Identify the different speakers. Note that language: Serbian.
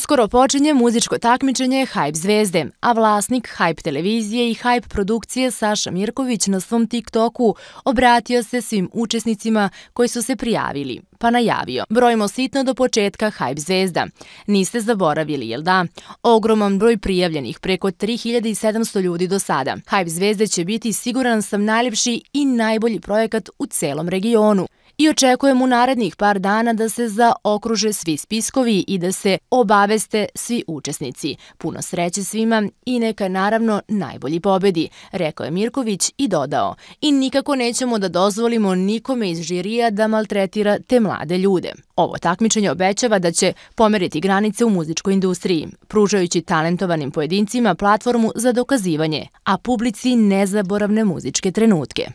Speaker 1: Uskoro počinje muzičko takmičenje Hype zvezde, a vlasnik Hype televizije i Hype produkcije Saša Mirković na svom TikToku obratio se svim učesnicima koji su se prijavili, pa najavio: brojimo sitno do početka Hype zvezda. Niste zaboravili, jel da? Ogroman broj prijavljenih, preko 3700 ljudi do sada. Hype zvezde će biti, siguran sam, najljepši i najbolji projekat u celom regionu. I očekujem u narednih par dana da se zaokruže svi spiskovi i da se obaveste svi učesnici. Puno sreće svima i neka naravno najbolji pobedi, rekao je Mirković i dodao: i nikako nećemo da dozvolimo nikome iz žirija da maltretira te mlade ljude. Ovo takmičenje obećava da će pomeriti granice u muzičkoj industriji, pružajući talentovanim pojedincima platformu za dokazivanje, a publici nezaboravne muzičke trenutke.